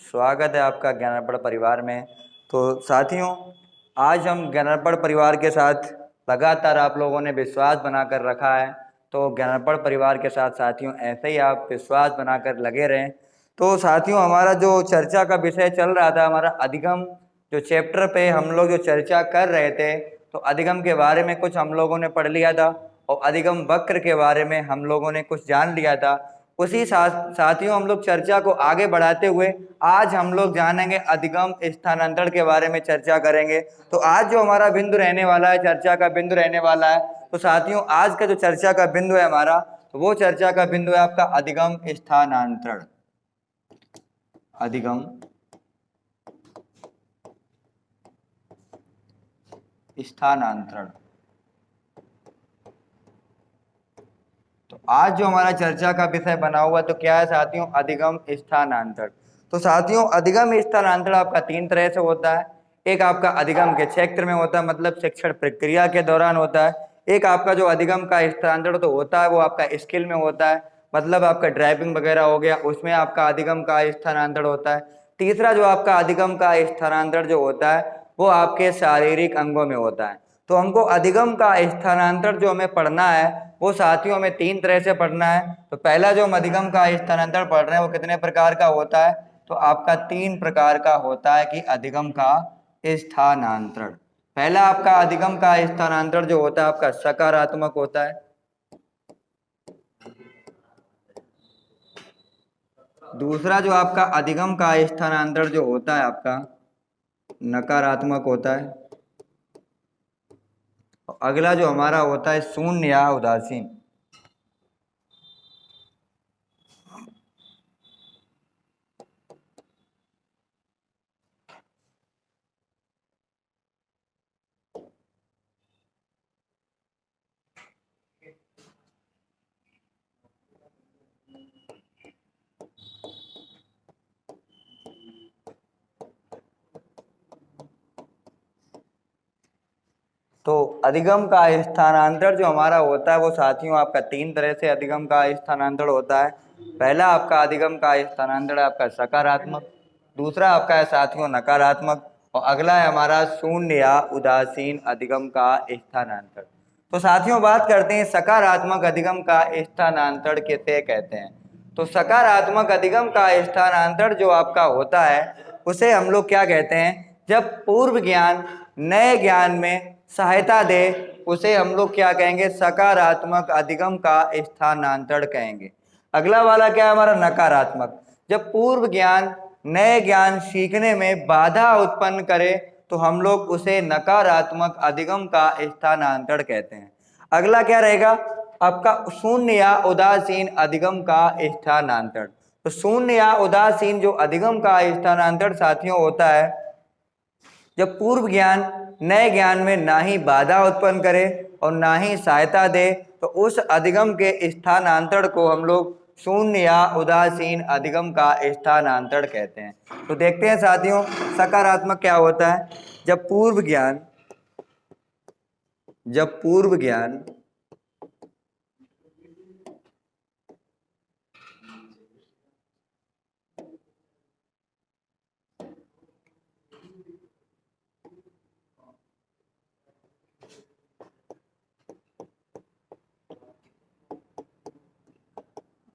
स्वागत है आपका ज्ञानार्पण परिवार में। तो साथियों, आज हम ज्ञानार्पण परिवार के साथ लगातार आप लोगों ने विश्वास बनाकर रखा है, तो ज्ञानार्पण परिवार के साथ साथियों ऐसे ही आप विश्वास बनाकर लगे रहें। तो साथियों, हमारा जो चर्चा का विषय चल रहा था, हमारा अधिगम जो चैप्टर पे हम लोग जो चर्चा कर रहे थे, तो अधिगम के बारे में कुछ हम लोगों ने पढ़ लिया था और अधिगम वक्र के बारे में हम लोगों ने कुछ जान लिया था। उसी साथियों, हम लोग चर्चा को आगे बढ़ाते हुए आज हम लोग जानेंगे अधिगम स्थानांतरण के बारे में चर्चा करेंगे। तो आज जो हमारा बिंदु रहने वाला है, चर्चा का बिंदु रहने वाला है, तो साथियों आज का जो चर्चा का बिंदु है हमारा, तो वो चर्चा का बिंदु है आपका अधिगम स्थानांतरण। अधिगम स्थानांतरण। तो आज जो हमारा चर्चा का विषय बना हुआ तो क्या है साथियों? अधिगम स्थानांतरण। तो साथियों, अधिगम स्थानांतरण आपका तीन तरह से होता है। एक आपका अधिगम के क्षेत्र में होता है, मतलब शिक्षण प्रक्रिया के दौरान होता है। एक आपका जो अधिगम का स्थानांतरण तो होता है वो आपका स्किल में होता है, मतलब आपका ड्राइविंग वगैरह हो गया, उसमें आपका अधिगम का स्थानांतरण होता है। तीसरा जो आपका अधिगम का स्थानांतरण जो होता है वो आपके शारीरिक अंगों में होता है। तो हमको अधिगम का स्थानांतरण जो हमें पढ़ना है वो साथियों हमें तीन तरह से पढ़ना है। तो पहला जो हम अधिगम का स्थानांतरण पढ़ रहे हैं वो कितने प्रकार का होता है? तो आपका तीन प्रकार का होता है कि अधिगम का स्थानांतरण। पहला आपका अधिगम का स्थानांतरण जो होता है आपका सकारात्मक होता है। दूसरा जो आपका अधिगम का स्थानांतरण जो होता है आपका नकारात्मक होता है। और अगला जो हमारा होता है शून्य या उदासीन। तो अधिगम का स्थानांतरण जो हमारा होता है वो साथियों आपका तीन तरह से अधिगम का स्थानांतरण होता है। पहला आपका अधिगम का स्थानांतरण आपका सकारात्मक, दूसरा आपका है साथियों नकारात्मक, और अगला है हमारा शून्य या उदासीन अधिगम का स्थानांतरण। तो साथियों बात करते हैं सकारात्मक अधिगम का स्थानांतरण किसे कहते हैं। तो सकारात्मक अधिगम का स्थानांतरण जो आपका होता है उसे हम लोग क्या कहते हैं? जब पूर्व ज्ञान नए ज्ञान में सहायता दे उसे हम लोग क्या कहेंगे? सकारात्मक अधिगम का स्थानांतरण कहेंगे। अगला वाला क्या है हमारा? नकारात्मक। जब पूर्व ज्ञान नए ज्ञान सीखने में बाधा उत्पन्न करे तो हम लोग उसे नकारात्मक अधिगम का स्थानांतरण कहते हैं। अगला क्या रहेगा आपका? शून्य या उदासीन अधिगम का स्थानांतरण। तो शून्य या उदासीन जो अधिगम का स्थानांतरण साथियों होता है जब पूर्व ज्ञान नए ज्ञान में ना ही बाधा उत्पन्न करे और ना ही सहायता दे तो उस अधिगम के स्थानांतरण को हम लोग शून्य या उदासीन अधिगम का स्थानांतरण कहते हैं। तो देखते हैं साथियों सकारात्मक क्या होता है। जब पूर्व ज्ञान जब पूर्व ज्ञान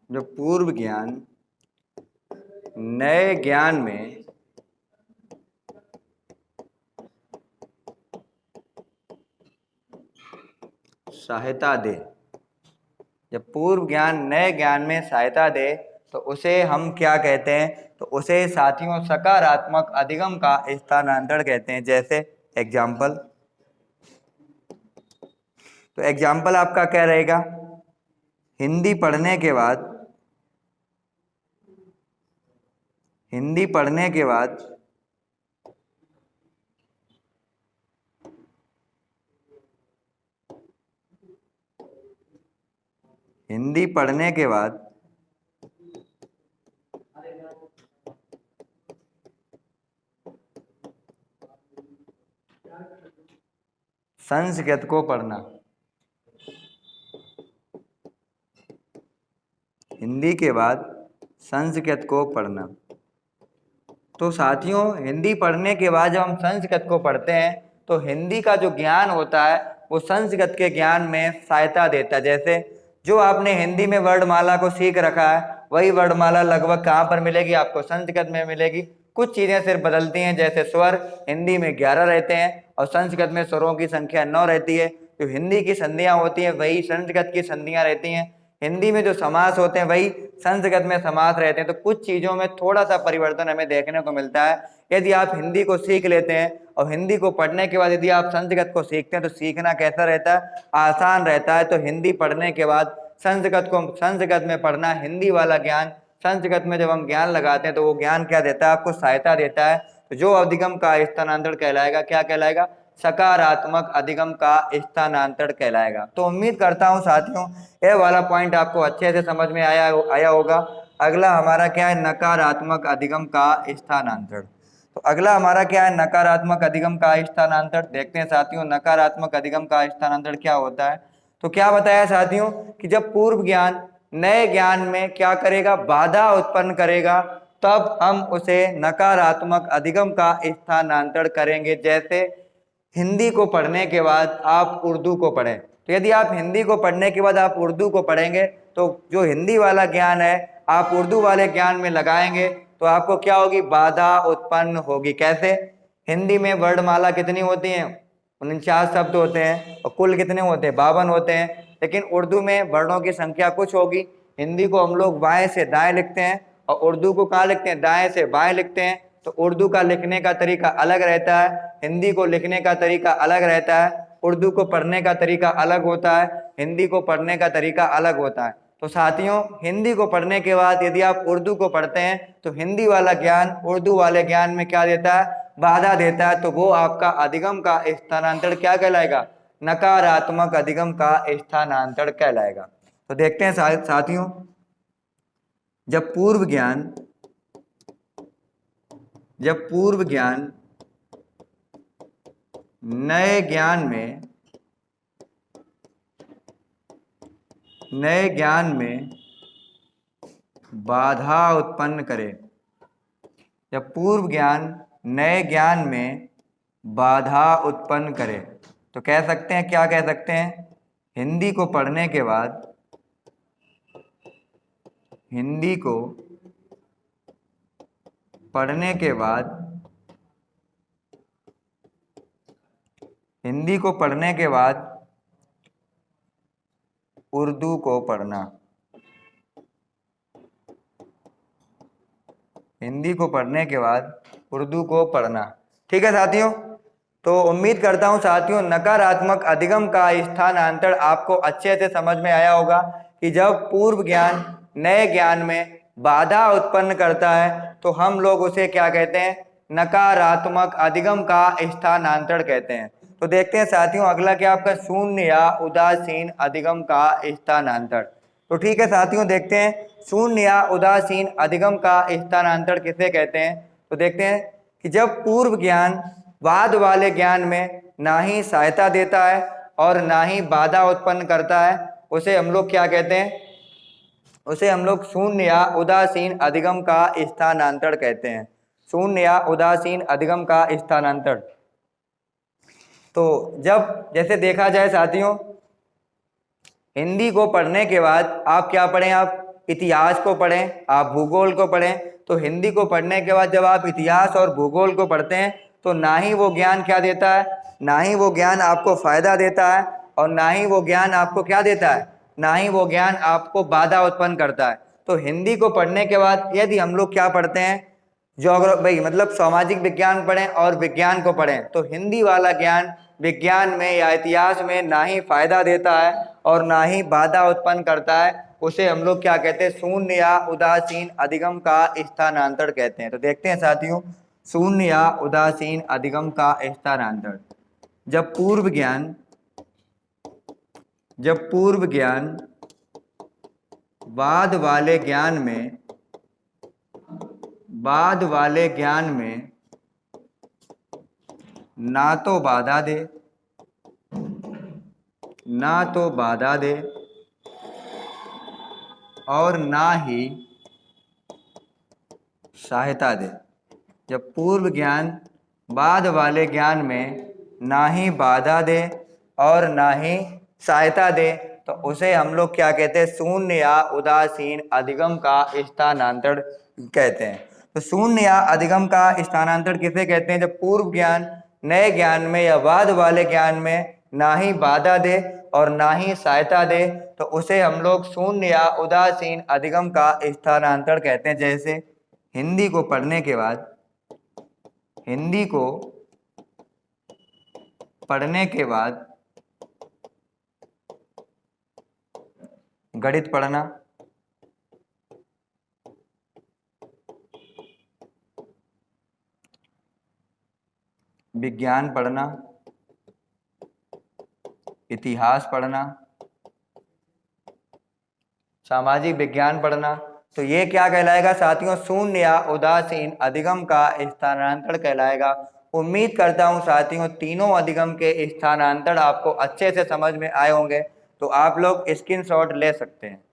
जो पूर्व ज्ञान नए ज्ञान में सहायता दे, जब पूर्व ज्ञान नए ज्ञान में सहायता दे तो उसे हम क्या कहते हैं? तो उसे साथियों सकारात्मक अधिगम का स्थानांतरण कहते हैं। जैसे एग्जाम्पल, तो एग्जाम्पल आपका क्या रहेगा? हिंदी पढ़ने के बाद हिंदी पढ़ने के बाद हिंदी पढ़ने के बाद संस्कृत को पढ़ना। हिंदी के बाद संस्कृत को पढ़ना। तो साथियों हिंदी पढ़ने के बाद जब हम संस्कृत को पढ़ते हैं तो हिंदी का जो ज्ञान होता है वो संस्कृत के ज्ञान में सहायता देता है। जैसे जो आपने हिंदी में वर्णमाला को सीख रखा है वही वर्णमाला लगभग कहाँ पर मिलेगी, आपको संस्कृत में मिलेगी। कुछ चीजें सिर्फ बदलती हैं, जैसे स्वर हिंदी में 11 रहते हैं और संस्कृत में स्वरों की संख्या 9 रहती है। जो हिंदी की संधियां होती हैं वही संस्कृत की संधियां रहती हैं। हिंदी में जो समास होते हैं वही संस्कृत में समास रहते हैं। तो कुछ चीजों में थोड़ा सा परिवर्तन हमें देखने को मिलता है। यदि आप हिंदी को सीख लेते हैं और हिंदी को पढ़ने के बाद यदि आप संस्कृत को सीखते हैं तो सीखना कैसा रहता है, आसान रहता है। तो हिंदी पढ़ने के बाद संस्कृत में पढ़ना, हिंदी वाला ज्ञान संस्कृत में जब हम ज्ञान लगाते हैं तो वो ज्ञान क्या देता है, आपको सहायता देता है। तो जो अधिगम का स्थानांतरण कहलाएगा, क्या कहलाएगा, सकारात्मक अधिगम का स्थानांतरण कहलाएगा। तो उम्मीद करता हूं साथियों यह वाला पॉइंट आपको अच्छे से समझ में आया होगा। अगला हमारा क्या है, नकारात्मक अधिगम का स्थानांतरण। तो अगला हमारा क्या है, नकारात्मक अधिगम का स्थानांतरण। देखते हैं साथियों नकारात्मक अधिगम का स्थानांतरण क्या होता है। तो क्या बताया साथियों कि जब पूर्व ज्ञान नए ज्ञान में क्या करेगा, बाधा उत्पन्न करेगा, तब हम उसे नकारात्मक अधिगम का स्थानांतरण करेंगे। जैसे हिंदी को पढ़ने के बाद आप उर्दू को पढ़ें, तो यदि आप हिंदी को पढ़ने के बाद आप उर्दू को पढ़ेंगे तो जो हिंदी वाला ज्ञान है आप उर्दू वाले ज्ञान में लगाएंगे तो आपको क्या होगी, बाधा उत्पन्न होगी। कैसे, हिंदी में वर्णमाला कितनी होती है, 49 शब्द होते हैं और कुल कितने होते हैं, 52 होते हैं। लेकिन उर्दू में वर्णों की संख्या कुछ होगी। हिंदी को हम लोग बाएं से दाएं लिखते हैं और उर्दू को कहाँ लिखते हैं, दाएं से बाएं लिखते हैं। तो उर्दू का लिखने का तरीका अलग रहता है, हिंदी को लिखने का तरीका अलग रहता है। उर्दू को पढ़ने का तरीका अलग होता है, हिंदी को पढ़ने का तरीका अलग होता है। तो साथियों हिंदी को पढ़ने के बाद यदि आप उर्दू को पढ़ते हैं तो हिंदी वाला ज्ञान उर्दू वाले ज्ञान में क्या देता है, बाधा देता है। तो वो आपका अधिगम का स्थानांतरण क्या कहलाएगा, नकारात्मक अधिगम का स्थानांतरण कहलाएगा। तो देखते हैं साथियों जब पूर्व ज्ञान नए ज्ञान में बाधा उत्पन्न करे, जब पूर्व ज्ञान नए ज्ञान में बाधा उत्पन्न करे तो कह सकते हैं, क्या कह सकते हैं, हिंदी को पढ़ने के बाद उर्दू को पढ़ना, हिंदी को पढ़ने के बाद उर्दू को पढ़ना। ठीक है साथियों, तो उम्मीद करता हूं साथियों नकारात्मक अधिगम का स्थानांतरण आपको अच्छे से समझ में आया होगा कि जब पूर्व ज्ञान नए ज्ञान में बाधा उत्पन्न करता है तो हम लोग उसे क्या कहते हैं, नकारात्मक अधिगम का स्थानांतरण कहते हैं। तो देखते हैं साथियों अगला क्या आपका, शून्य या उदासीन अधिगम का स्थानांतरण। तो ठीक है साथियों देखते हैं शून्य या उदासीन अधिगम का स्थानांतरण किसे कहते हैं। तो देखते हैं कि जब पूर्व ज्ञान बाद वाले ज्ञान में ना ही सहायता देता है और ना ही बाधा उत्पन्न करता है, उसे हम लोग क्या कहते हैं, उसे हम लोग शून्य या उदासीन अधिगम का स्थानांतरण कहते हैं। शून्य या उदासीन अधिगम का स्थानांतरण। तो जब जैसे देखा जाए साथियों हिंदी को पढ़ने के बाद आप क्या पढ़ें, आप इतिहास को पढ़ें, आप भूगोल को पढ़ें। तो हिंदी को पढ़ने के बाद जब आप इतिहास और भूगोल को पढ़ते हैं तो ना ही वो ज्ञान क्या देता है, ना ही वो ज्ञान आपको फायदा देता है और ना ही वो ज्ञान आपको क्या देता है, ना ही वो ज्ञान आपको बाधा उत्पन्न करता है। तो हिंदी को पढ़ने के बाद यदि हम लोग क्या पढ़ते हैं, ज्योग्राफी मतलब सामाजिक विज्ञान पढ़ें और विज्ञान को पढ़ें, तो हिंदी वाला ज्ञान विज्ञान में या इतिहास में ना ही फायदा देता है और ना ही बाधा उत्पन्न करता है, उसे हम लोग क्या कहते हैं, शून्य या उदासीन अधिगम का स्थानांतरण कहते हैं। तो देखते हैं साथियों शून्य या उदासीन अधिगम का स्थानांतरण। जब पूर्व ज्ञान बाद वाले ज्ञान में ना तो बाधा दे और ना ही सहायता दे। जब पूर्व ज्ञान बाद वाले ज्ञान में ना ही बाधा दे और ना ही सहायता दे तो उसे हम लोग क्या कहते हैं, शून्य या उदासीन अधिगम का स्थानांतरण कहते हैं। तो शून्य या अधिगम का स्थानांतरण किसे कहते हैं? जब पूर्व ज्ञान नए ज्ञान में या बाद वाले ज्ञान में ना ही बाधा दे और ना ही सहायता दे तो उसे हम लोग शून्य या उदासीन अधिगम का स्थानांतरण कहते हैं। जैसे हिंदी को पढ़ने के बाद गणित पढ़ना, विज्ञान पढ़ना, इतिहास पढ़ना, सामाजिक विज्ञान पढ़ना, तो ये क्या कहलाएगा साथियों? शून्य या उदासीन अधिगम का स्थानांतरण कहलाएगा। उम्मीद करता हूं साथियों तीनों अधिगम के स्थानांतरण आपको अच्छे से समझ में आए होंगे, तो आप लोग स्क्रीनशॉट ले सकते हैं।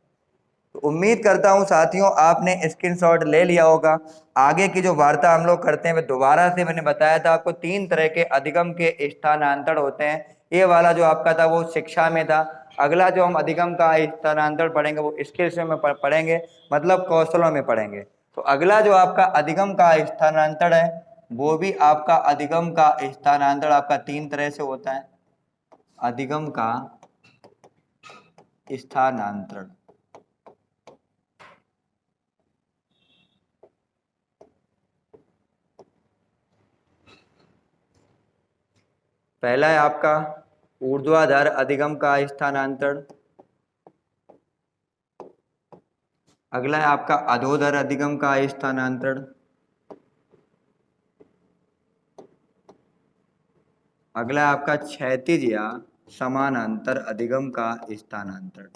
तो उम्मीद करता हूं साथियों आपने स्क्रीनशॉट ले लिया होगा। आगे की जो वार्ता हम लोग करते हैं दोबारा से मैंने बताया था आपको 3 तरह के अधिगम के स्थानांतरण होते हैं। ये वाला जो आपका था वो शिक्षा में था। अगला जो हम अधिगम का स्थानांतरण पढ़ेंगे वो स्किल्स में पढ़ेंगे, मतलब कौशलों में पढ़ेंगे। तो अगला जो आपका अधिगम का स्थानांतरण है वो भी आपका अधिगम का स्थानांतरण आपका 3 तरह से होता है। अधिगम का स्थानांतरण, पहला है आपका ऊर्ध्वाधर अधिगम का स्थानांतरण, अगला है आपका अधोधर अधिगम का स्थानांतरण, अगला है आपका क्षैतिज या समानांतर अधिगम का स्थानांतरण।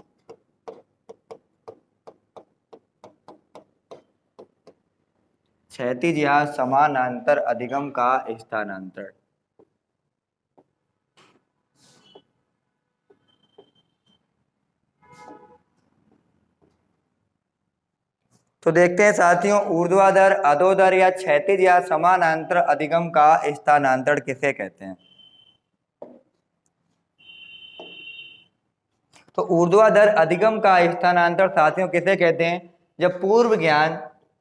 क्षैतिज या समानांतर अधिगम का स्थानांतरण। तो देखते हैं साथियों ऊर्ध्वाधर, अधोधर या क्षैतिज या समानांतर अधिगम का स्थानांतरण किसे कहते हैं? तो ऊर्ध्वाधर अधिगम का स्थानांतरण साथियों किसे कहते हैं? जब पूर्व ज्ञान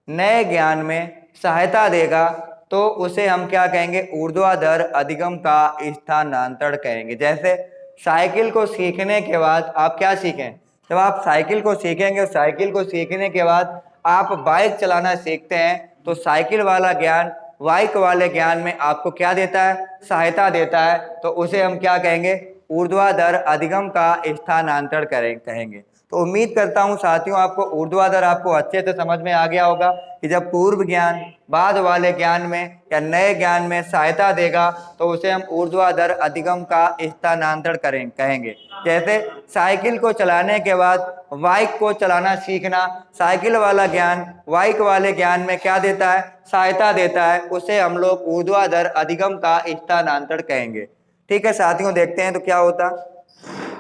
नए ज्ञान में सहायता देगा तो उसे हम क्या कहेंगे? ऊर्ध्वाधर अधिगम का स्थानांतरण कहेंगे। जैसे साइकिल को सीखने के बाद आप क्या सीखें? जब आप साइकिल को सीखेंगे, साइकिल को सीखने के बाद आप बाइक चलाना सीखते हैं तो साइकिल वाला ज्ञान बाइक वाले ज्ञान में आपको क्या देता है? सहायता देता है। तो उसे हम क्या कहेंगे? ऊर्ध्वाधर अधिगम का स्थानांतरण कहेंगे। तो उम्मीद करता हूं साथियों आपको ऊर्ध्वाधर आपको अच्छे से समझ में आ गया होगा कि जब पूर्व ज्ञान बाद वाले ज्ञान में या नए ज्ञान में सहायता देगा तो उसे हम ऊर्ध्वाधर अधिगम का स्थानांतरण कहेंगे। जैसे साइकिल को चलाने के बाद बाइक को चलाना सीखना, साइकिल वाला ज्ञान बाइक वाले ज्ञान में क्या देता है? सहायता देता है। उसे हम लोग ऊर्ध्वाधर अधिगम का स्थानांतरण कहेंगे। ठीक है साथियों, देखते हैं तो क्या होता।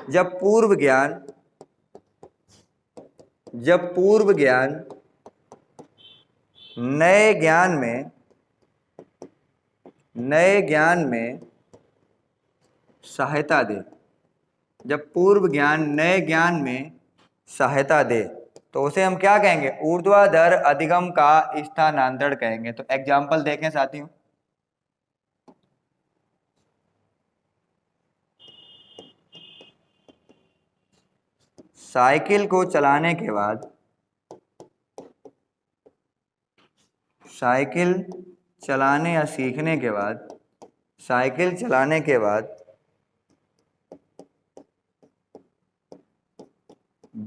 जब पूर्व ज्ञान नए ज्ञान में सहायता दे, जब पूर्व ज्ञान नए ज्ञान में सहायता दे तो उसे हम क्या कहेंगे? ऊर्ध्वाधर अधिगम का स्थानांतरण कहेंगे। तो एग्जाम्पल देखें साथियों। साइकिल को चलाने के बाद साइकिल चलाने या सीखने के बाद साइकिल चलाने के बाद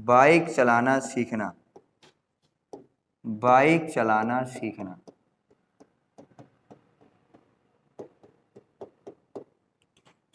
बाइक चलाना सीखना, बाइक चलाना सीखना।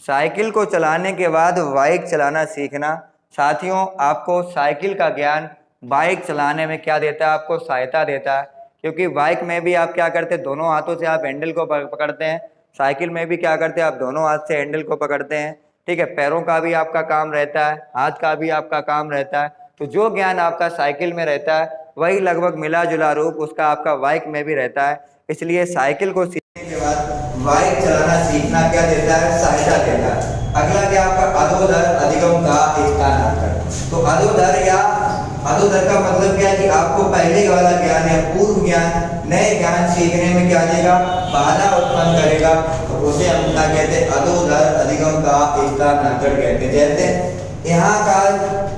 साइकिल को चलाने के बाद बाइक चलाना सीखना। साथियों आपको साइकिल का ज्ञान बाइक चलाने में क्या देता है? आपको सहायता देता है, क्योंकि बाइक में भी आप क्या करते हैं? दोनों हाथों से आप हैंडल को पकड़ते हैं। साइकिल में भी क्या करते हैं? आप दोनों हाथ से हैंडल को पकड़ते हैं। ठीक है, पैरों का भी आपका काम रहता है, हाथ का भी आपका काम रहता है। तो जो ज्ञान आपका साइकिल में रहता है वही लगभग मिला जुला रूप उसका आपका बाइक में भी रहता है। इसलिए साइकिल को सीखने के बाद बाइक चलाना सीखना क्या देता है, सहायता देता है। अगला क्या आपका अधोदर अधिगम का स्थानांतरण। तो अधोदर या अधोदर का मतलब क्या है कि आपको पहले वाला ज्ञान या पूर्व ज्ञान नए ज्ञान सीखने में क्या देगा, बाधा उत्पन्न करेगा। तो उसे हम क्या कहते हैं, अधोदर अधिगम का स्थानांतरण कहते हैं। जैसे यहाँ का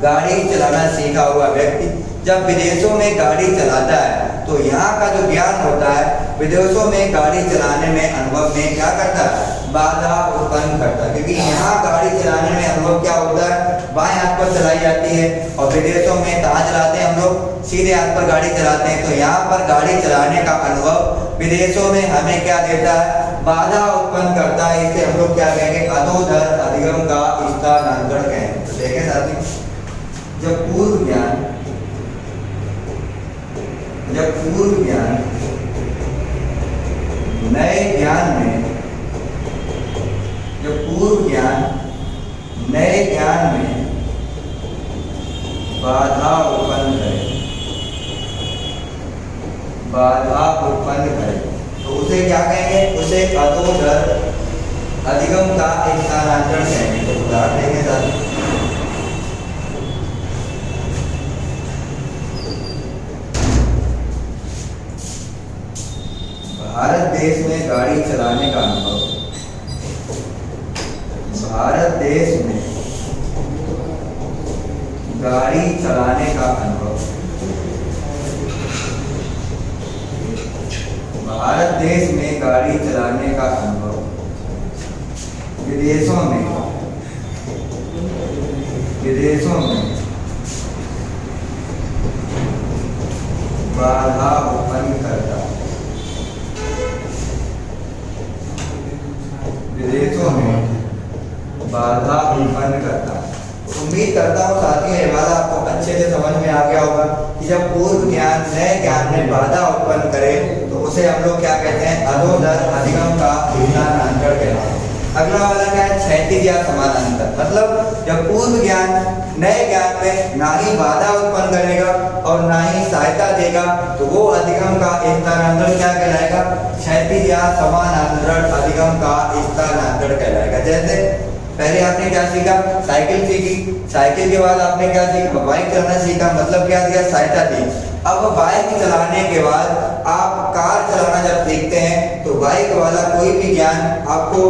गाड़ी चलाना सीखा हुआ व्यक्ति जब विदेशों में गाड़ी चलाता है तो यहाँ का जो ज्ञान होता है विदेशों में गाड़ी चलाने में अनुभव में क्या करता है, बाधा उत्पन्न करता है। क्योंकि यहाँ गाड़ी चलाने में अनुभव क्या होता है, बाएं हाथ पर चलाई जाती है, और विदेशों में कहाँ चलाते हैं हम लोग, सीधे हाथ पर गाड़ी चलाते हैं। तो यहाँ पर गाड़ी चलाने का अनुभव विदेशों में हमें क्या देता है, बाधा उत्पन्न करता है। इसे हम लोग क्या कहेंगे, अधोदर अधिगम का स्थानांतरण कहेंगे। तो देखें साथी, जब पूर्व ज्ञान नए ज्ञान में, जब पूर्व ज्ञान नए ज्ञान में बाधा उत्पन्न करे तो उसे क्या कहेंगे, उसे अधोदर अधिगम का स्थानांतरण कहेंगे। तो उदाहरण देंगे साथ, भारत देश में गाड़ी चलाने का अनुभव, भारत देश में गाड़ी चलाने का अनुभव, भारत देश में गाड़ी चलाने का अनुभव विदेशों में बाधा उत्पन्न करता, विदेशों में बाधा उत्पन्न करता। उम्मीद करता हूँ साथियों ये वाला आपको अच्छे से समझ में आ गया होगा कि जब पूर्व ज्ञान नए ज्ञान में बाधा उत्पन्न करे तो उसे हम लोग क्या कहते हैं, अधोदर अधिगम का स्थानांतरण कहते हैं। अगला वाला क्या है, क्षैतिज या समानांतर। मतलब जब पूर्व ज्ञान नए ज्ञान में ना ही बाधा उत्पन्न करेगा और ना ही सहायता देगा तो वो अधिगम का स्थानांतरण क्या कहलाएगा, क्षैतिज या समानांतर अधिगम का स्थानांतरण कहलाएगा। जैसे पहले आपने क्या सीखा, साइकिल सीखी, साइकिल के बाद आपने क्या सीखा, बाइक चलाना सीखा, मतलब क्या दिया, सहायता दी। अब बाइक चलाने के बाद आप कार चलाना जब सीखते हैं तो बाइक वाला कोई भी ज्ञान आपको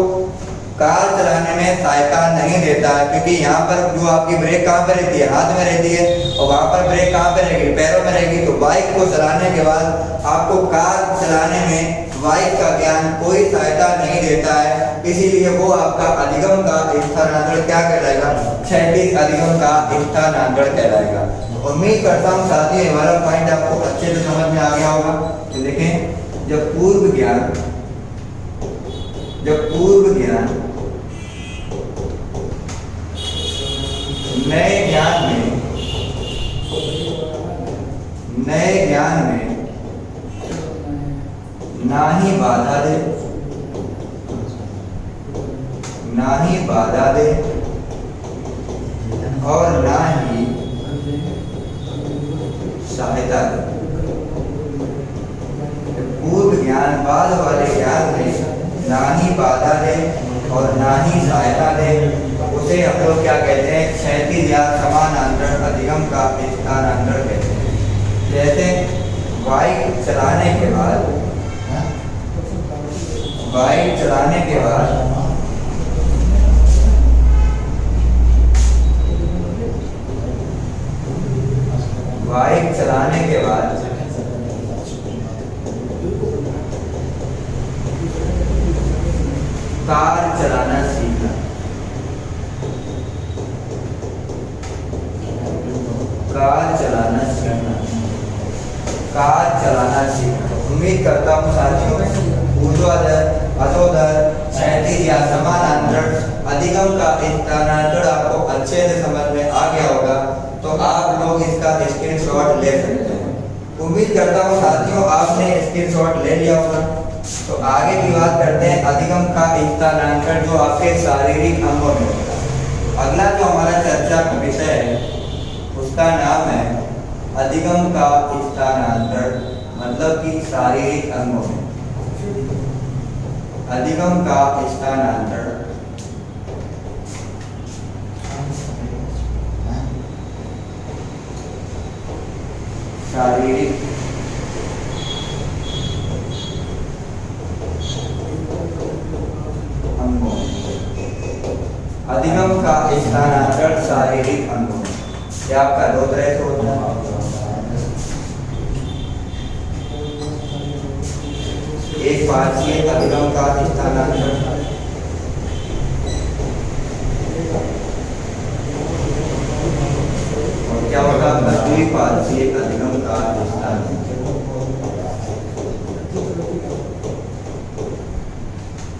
कार चलाने में सहायता नहीं देता है। क्योंकि यहाँ पर जो आपकी ब्रेक कहाँ पर रहती है, हाथ में रहती है, और वहाँ पर ब्रेक कहाँ पर रहेगी, पैरों में रहेगी। तो बाइक को चलाने के बाद आपको कार चलाने में बाइक का ज्ञान कोई सहायता नहीं देता है, इसीलिए वो आपका अधिगम का स्थानांतरण क्या कहलाएगा, क्षैतिज अधिगम का स्थानांतरण कहलाएगा। उम्मीद करता हूँ साथियों ये वाला पॉइंट आपको अच्छे से समझ में आ गया होगा। तो देखें, जब पूर्व ज्ञान नए ज्ञान में ना ही बाधा दे और ना ही सहायता दे। पूर्व ज्ञान बाद वाले ज्ञान में ना ही बाधा दे और ना ही सहायता दे, उसे हम लोग क्या कहते हैं, क्षैतिज या समानांतर अधिगम का स्थानांतरण कहते हैं। जैसे बाइक चलाने के बाद बाइक चलाने के बाद कार चलाना सीखना, कार चलाना सीखना। उम्मीद करता हूँ साथियों ऊर्ध्वाधर, अधोदर, क्षैतिज या समानांतर अधिगम का स्थानांतरण आपको अच्छे से समझ में आ गया होगा। तो आप लोग इसका स्क्रीनशॉट ले सकते हैं। उम्मीद करता हूँ साथियों आपने स्क्रीनशॉट ले लिया होगा। तो आगे की बात करते हैं अधिगम का स्थानांतरण जो आपके शारीरिक अंगों में होता है। अगला जो हमारा चर्चा का विषय है उसका नाम है अधिगम का स्थानांतरण, मतलब कि शारीरिक अंगों में। अधिगम का स्थानांतरण शारीरिक अंगों, अधिगम का स्थानांतरण शारीरिक अंगों, ये आपका दो तरह से होता है। एक पार्श्वीय अधिगम का स्थानांतरण और क्या होगा, द्विपार्श्वीय अधिगम का स्थानांतरण।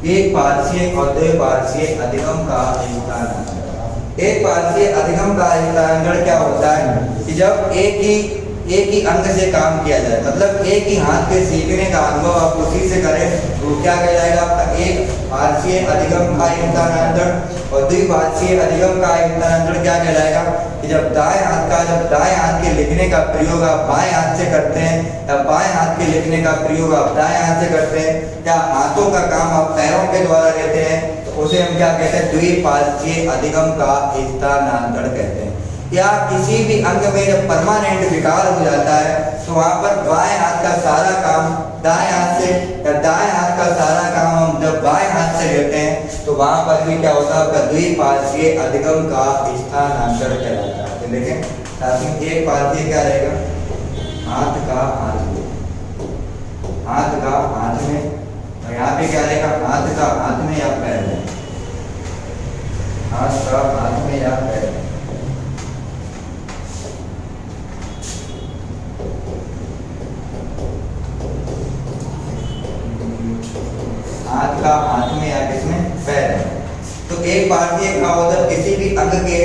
एक पार्श्वीय और द्विपार्श्वीय अधिगम का स्थानांतरण। एक पार्श्वीय अधिगम का स्थानांतरण क्या होता है कि जब एक ही अंग से काम किया जाए, मतलब एक ही हाथ के सीखने का अनुभव आप उसी से करें, तो क्या कहलाएगा आपका एक पार्श्वीय अधिगम का स्थानांतरण। और द्विपार्श्वीय अधिगम का स्थानांतरण क्या कहलाएगा कि जब दाएं हाथ के लिखने का प्रयोग आप बाएं हाथ से करते हैं, या बाएं हाथ के लिखने का प्रयोग आप दाएं हाथ से करते हैं, या हाथों का काम आप पैरों के द्वारा लेते हैं, तो उसे हम क्या कहते हैं, द्विपार्श्वीय अधिगम का स्थानांतरण कहते हैं। या किसी भी अंग में जब परमानेंट विकार हो जाता है, तो वहां पर बाएं हाथ का सारा काम दाएं हाथ से, या दाएं हाथ का सारा काम हम जब बाएं हाथ से लेते हैं, तो वहां पर भी क्या होता है, आपका द्विपार्श्वीय अधिगम का स्थानांतरण कहलाता है। तो देखें साथियों, एक पार्श्वीय क्या रहेगा, हाथ का हाथ में, हाथ का हाथ में, और यहाँ पे क्या रहेगा, हाथ का हाथ में या पैर में, हाथ का हाथ में या पैर में। हाथ का हाथ में या किसमें, पैर में। तो एक पार्श्वीय का होता किसी भी अंग के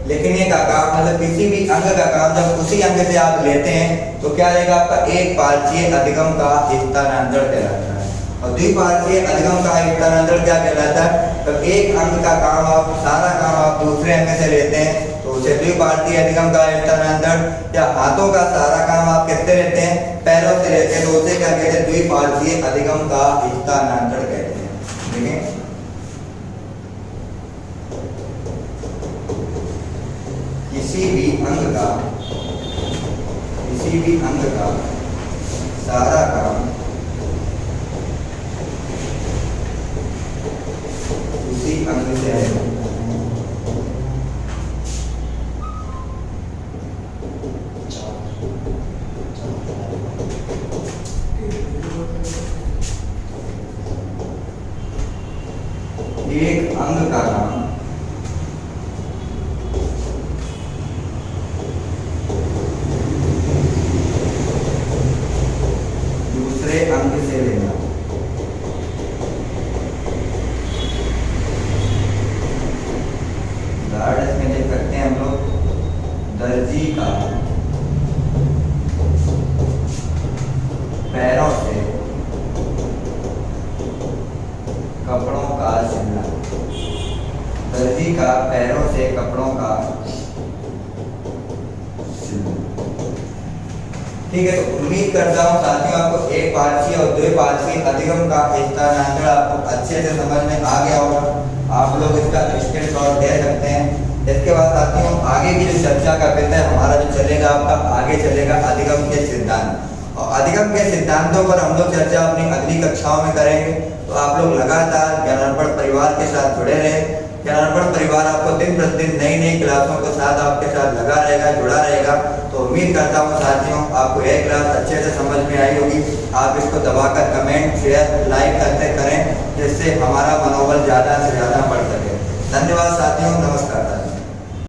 लिखने का काम, मतलब किसी भी अंग का काम जब उसी अंग से आप लेते हैं, तो क्या रहेगा आपका एक पार्श्वीय अधिगम का स्थानांतरण कहलाता है। और द्विपार्श्वीय अधिगम का स्थानांतरण क्या कहलाता है, तो एक अंग का काम आप सारा काम आप दूसरे अंग से लेते हैं, तो उसे द्विपार्श्वीय अधिगम का स्थानांतरण। या हाथों का सारा काम आप किससे लेते हैं, पैरों से लेते हैं, तो उसे क्या कहते हैं, द्विपार्श्वीय अधिगम का स्थानांतरण कहते हैं। देखें किसी भी अंग का सारा काम उसी अंग से है, एक अंग का काम दूसरे अंग से लेना। उदाहरण इसमें देख सकते हैं हम लोग, दर्जी का पैरों से कपड़ों का सिलना, दर्जी का पैरों से कपड़ों का सिलना। ठीक है, तो उम्मीद करता हूँ साथियों आपको एक पार्श्वीय और द्विपार्श्वीय अधिगम का स्थानांतरण आपको अच्छे से समझ में आ गया होगा। आप लोग इसका स्क्रीनशॉट दे सकते हैं। इसके बाद साथियों आगे की जो चर्चा का विषय हमारा जो चलेगा, आपका आगे चलेगा अधिगम के सिद्धांत, और अधिगम के सिद्धांतों पर हम लोग चर्चा अपनी अगली कक्षाओं में करेंगे। तो आप लोग लगातार ज्ञानार्पण परिवार के साथ जुड़े रहें। ज्ञानार्पण परिवार आपको दिन प्रतिदिन नई नई क्लासों के साथ आपके साथ लगा रहेगा, जुड़ा रहेगा। तो उम्मीद करता हूँ साथियों आपको यह क्लास अच्छे से समझ में आई होगी। आप इसको दबाकर कमेंट, शेयर, लाइक करते करें, जिससे हमारा मनोबल ज़्यादा से ज़्यादा बढ़ सके। धन्यवाद साथियों, नमस्कार साथियों।